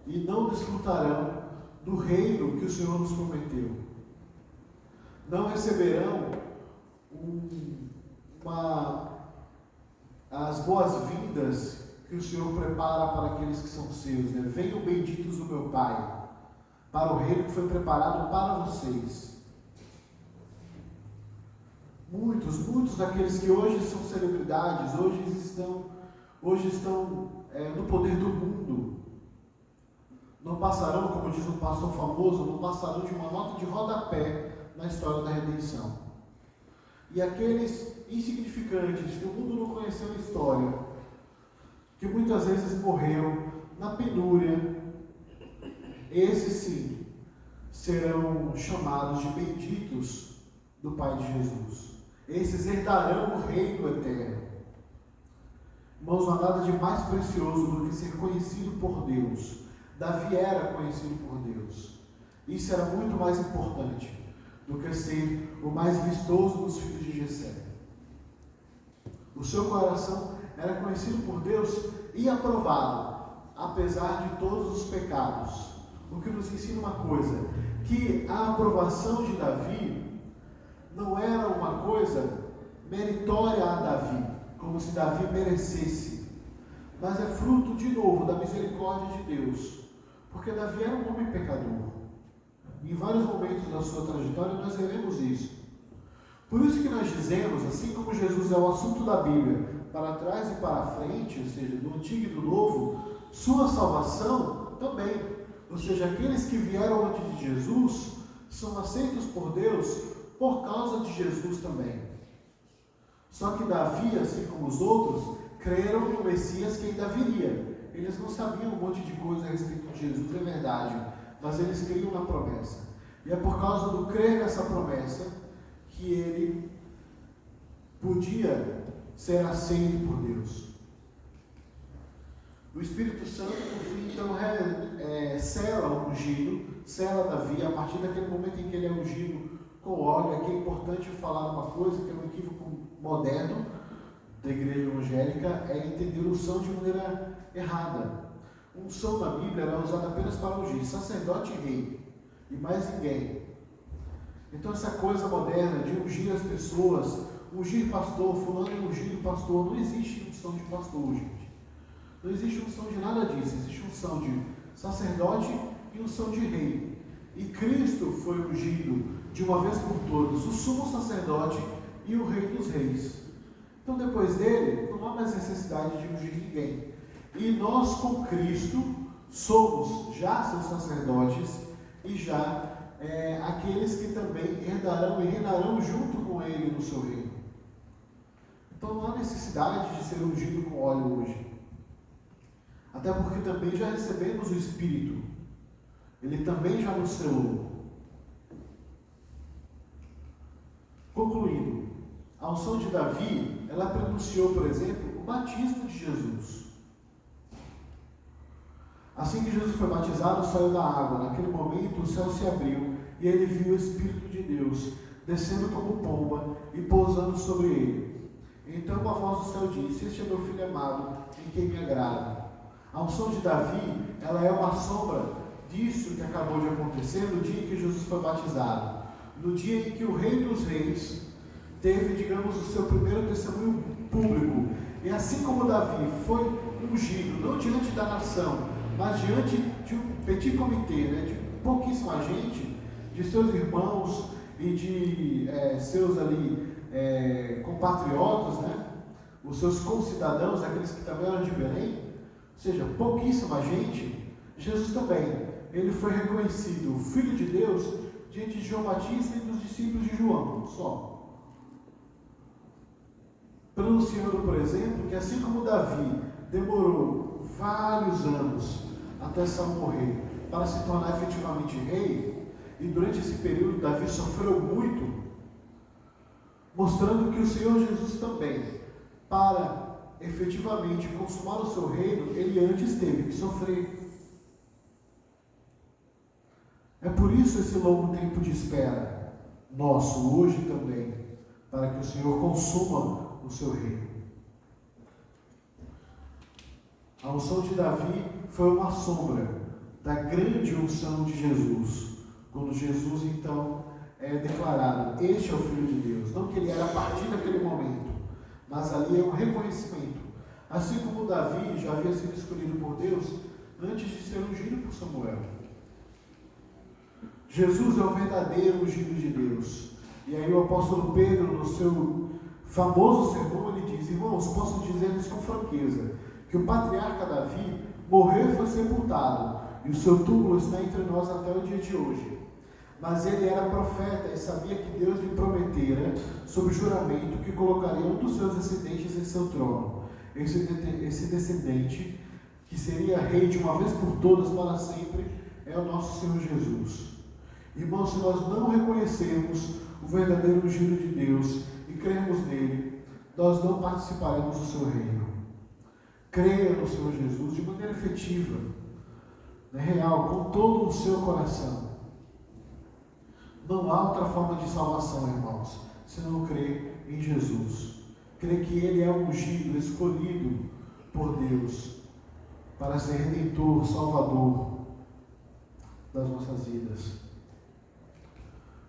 S2: e não desfrutarão do reino que o Senhor nos prometeu. Não receberão as boas-vindas que o Senhor prepara para aqueles que são seus. Né? Venham benditos do meu Pai, para o reino que foi preparado para vocês. Muitos daqueles que hoje são celebridades, hoje estão no poder do mundo, não passarão, como diz um pastor famoso, não passarão de uma nota de rodapé na história da redenção. E aqueles insignificantes que o mundo não conheceu a história, que muitas vezes morreram na penúria, esses sim serão chamados de benditos do Pai de Jesus. Esses herdarão o reino eterno. Irmãos, não há nada de mais precioso do que ser conhecido por Deus. Davi era conhecido por Deus. Isso era muito mais importante do que ser o mais vistoso dos filhos de Jessé. O seu coração era conhecido por Deus e aprovado, apesar de todos os pecados. O que nos ensina uma coisa, que a aprovação de Davi não era uma coisa meritória a Davi, como se Davi merecesse, mas é fruto, de novo, da misericórdia de Deus, porque Davi era um homem pecador. Em vários momentos da sua trajetória nós veremos isso. Por isso que nós dizemos, assim como Jesus é o assunto da Bíblia, para trás e para frente, ou seja, do Antigo e do Novo, sua salvação também. Ou seja, aqueles que vieram antes de Jesus são aceitos por Deus por causa de Jesus também. Só que Davi, assim como os outros, creram no Messias que ainda viria. Eles não sabiam um monte de coisa a respeito de Jesus, é verdade, mas eles criam na promessa. E é por causa do crer nessa promessa que ele podia ser aceito por Deus. O Espírito Santo, por fim, então, sela o ungido, sela Davi, a partir daquele momento em que ele é ungido com óleo. Aqui é importante falar uma coisa, que é um equívoco moderno da igreja evangélica, é entender unção de maneira errada. Unção na Bíblia era usada apenas para ungir sacerdote e rei, e mais ninguém. Então essa coisa moderna de ungir as pessoas, ungir pastor, fulano é ungido pastor, não existe unção de pastor, gente. Não existe unção de nada disso, existe unção de sacerdote e unção de rei. E Cristo foi ungido de uma vez por todas, o sumo sacerdote e o Rei dos Reis. Então, depois dele, não há mais necessidade de ungir ninguém. E nós, com Cristo, somos já seus sacerdotes e já aqueles que também herdarão e reinarão junto com ele no seu reino. Então, não há necessidade de ser ungido com óleo hoje. Até porque também já recebemos o Espírito. Ele também já nos selou. Concluindo, a unção de Davi, ela pronunciou, por exemplo, o batismo de Jesus. Assim que Jesus foi batizado, saiu da água. Naquele momento, o céu se abriu e ele viu o Espírito de Deus descendo como pomba e pousando sobre ele. Então uma voz do céu disse: este é meu filho amado, em quem me agrado. A unção de Davi, ela é uma sombra disso que acabou de acontecer no dia em que Jesus foi batizado. No dia em que o Rei dos Reis teve, digamos, o seu primeiro testemunho público. E assim como Davi foi ungido, não diante da nação, mas diante de um petit comitê, de pouquíssima gente, de seus irmãos e de seus ali compatriotas, os seus concidadãos, aqueles que também eram de Belém, ou seja, pouquíssima gente, Jesus também, ele foi reconhecido, o Filho de Deus, diante de João Batista e dos discípulos de João, só. Pronunciando, por exemplo, que assim como Davi demorou vários anos até Saul morrer para se tornar efetivamente rei, e durante esse período Davi sofreu muito, mostrando que o Senhor Jesus também, para efetivamente consumar o seu reino, ele antes teve que sofrer. É por isso esse longo tempo de espera, nosso, hoje também, para que o Senhor consuma o seu reino. A unção de Davi foi uma sombra da grande unção de Jesus, quando Jesus então é declarado: este é o Filho de Deus. Não que ele era a partir daquele momento, mas ali é um reconhecimento. Assim como Davi já havia sido escolhido por Deus antes de ser ungido por Samuel. Jesus é o verdadeiro ungido de Deus. E aí o apóstolo Pedro, no seu famoso sermão, ele diz: irmãos, posso dizer-lhes com franqueza que o patriarca Davi morreu e foi sepultado, e o seu túmulo está entre nós até o dia de hoje. Mas ele era profeta e sabia que Deus lhe prometera, sob juramento, que colocaria um dos seus descendentes em seu trono. Esse descendente, que seria rei de uma vez por todas para sempre, é o nosso Senhor Jesus. Irmãos, se nós não reconhecermos o verdadeiro ungido de Deus e crermos nele, nós não participaremos do seu reino. Creia no Senhor Jesus de maneira efetiva, real, com todo o seu coração. Não há outra forma de salvação, irmãos, se não crer em Jesus. Crer que ele é ungido, escolhido por Deus para ser redentor, salvador das nossas vidas.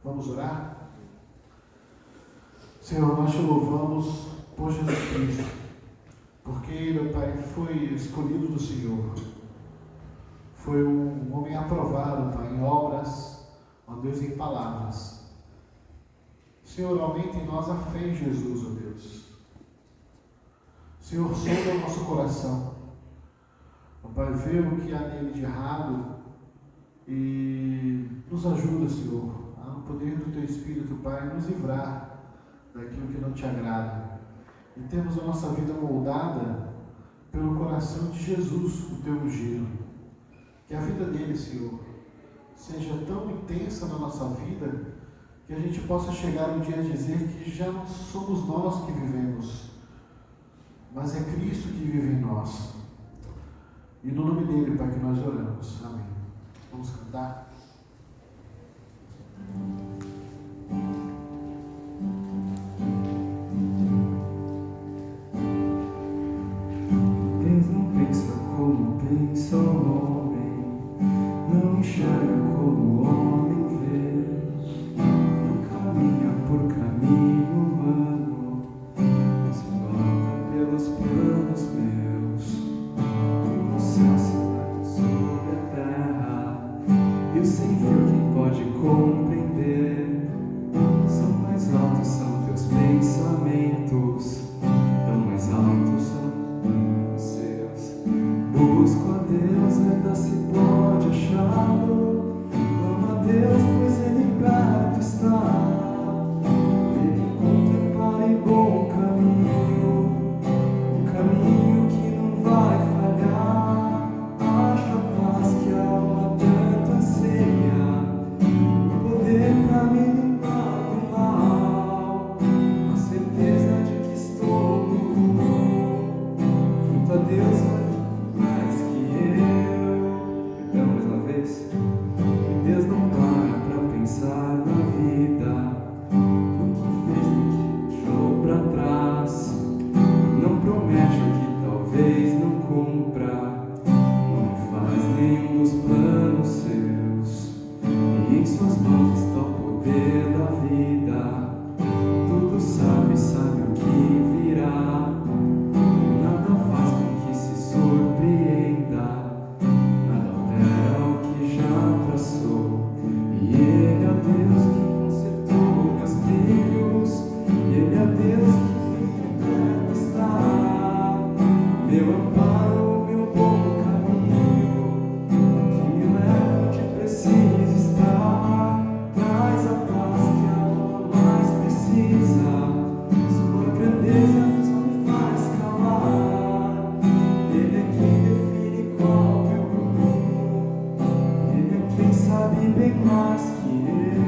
S2: Vamos orar? Senhor, nós te louvamos por Jesus Cristo, porque ele, Pai, foi escolhido do Senhor. Foi um homem aprovado, Pai, em obras, ó Deus, em palavras. Senhor, aumente em nós a fé em Jesus, ó Deus. Senhor, sonda o nosso coração. Ó Pai, vê o que há nele de errado e nos ajuda, Senhor, no poder do Teu Espírito, Pai, nos livrar daquilo que não te agrada. E temos a nossa vida moldada pelo coração de Jesus, o Teu ungido. Que a vida dele, Senhor, seja tão intensa na nossa vida, que a gente possa chegar um dia a dizer que já não somos nós que vivemos, mas é Cristo que vive em nós. E no nome dele, Pai, que nós oramos. Amém. Vamos cantar?
S3: Deus não pensa como pensa o homem, não enxerga como o homem vê, não caminha por caminho humano, mas anda pelos planos meus. O céu se leva sobre a terra, e o sem fim quem pode compreender? São mais altos, são teus pensamentos. fazendo os planos seus, e em suas mãos está o poder da vida. Tudo sabe, sabe o que virá. Nada faz com que se surpreenda, nada altera o que já traçou. E Ele é Deus que consertou meus trilhos, Ele é Deus que perto está, meu amparo, meu bom caminho, que me leva onde preciso estar. Traz a paz que a alma mais precisa, sua grandeza só me faz calar. Ele é quem define qual é o caminho, Ele é quem sabe bem mais que eu.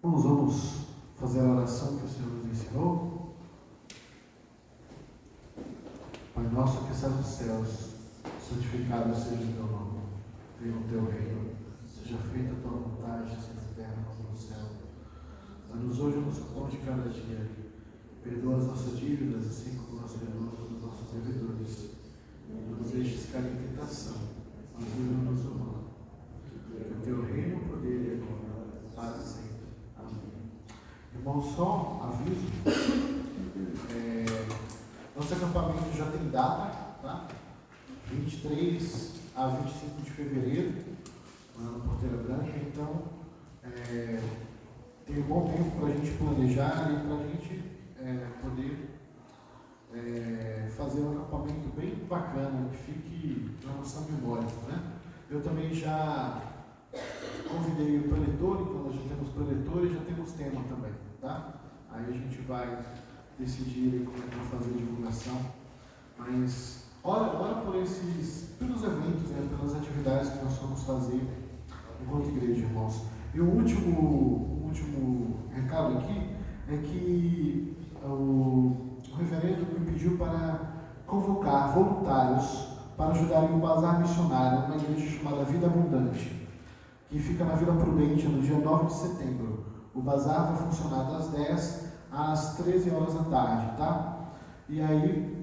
S2: Irmãos, vamos fazer a oração que o Senhor nos ensinou. Pai nosso que estás nos céus, santificado seja o teu nome. Venha o teu reino, seja feita a tua vontade, assim na terra como no céu. Dá-nos hoje o nosso pão de cada dia. Perdoa as nossas dívidas, assim como nós perdoamos os nossos devedores. Não nos deixes cair em tentação, mas livra-nos do mal. Que o teu reino, o poder e a glória, para sempre. Amém. Irmão, só aviso, nosso acampamento já tem data, tá? 23 a 25 de fevereiro, lá na Porteira Branca, então tem um bom tempo para a gente planejar e para a gente poder fazer um acampamento bem bacana, que fique na nossa memória, né? Eu também já convidei o preletor, então nós já temos preletor e já temos tema também, tá? Aí a gente vai decidir como é que vai fazer a divulgação, mas ora por pelos eventos, né, pelas atividades que nós vamos fazer enquanto igreja, irmãos. E o último recado aqui é que o reverendo me pediu para convocar voluntários para ajudarem o bazar missionário numa igreja chamada Vida Abundante, que fica na Vila Prudente, no dia 9 de setembro. O bazar vai funcionar das 10 às 13 horas da tarde, tá? E aí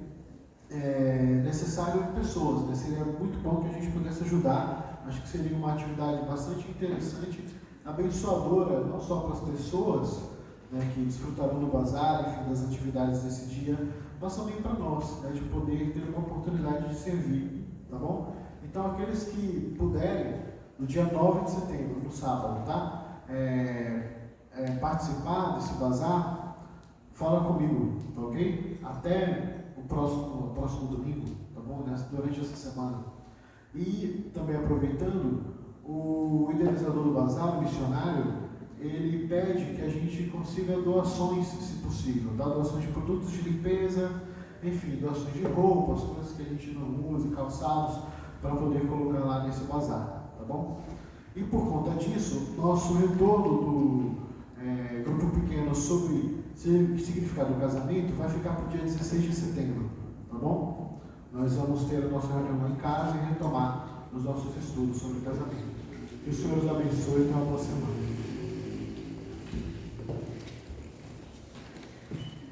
S2: é necessário pessoas, né? Seria muito bom que a gente pudesse ajudar. Acho que seria uma atividade bastante interessante, abençoadora, não só para as pessoas, né, que desfrutarão do bazar, enfim, das atividades desse dia, mas também para nós, né, de poder ter uma oportunidade de servir, tá bom? Então, aqueles que puderem, no dia 9 de setembro, no sábado, tá? Participar desse bazar, fala comigo, tá ok? Até o próximo domingo, tá bom? Durante essa semana. E também aproveitando, o idealizador do bazar, o missionário, ele pede que a gente consiga doações, se possível, tá? Doações de produtos de limpeza, enfim, doações de roupas, coisas que a gente não usa, calçados, para poder colocar lá nesse bazar, tá bom? E por conta disso, nosso retorno do grupo pequeno sobre significado do casamento vai ficar para o dia 16 de setembro, tá bom? Nós vamos ter a nossa reunião em casa e retomar os nossos estudos sobre casamento. Que o Senhor os abençoe e tenha uma boa semana.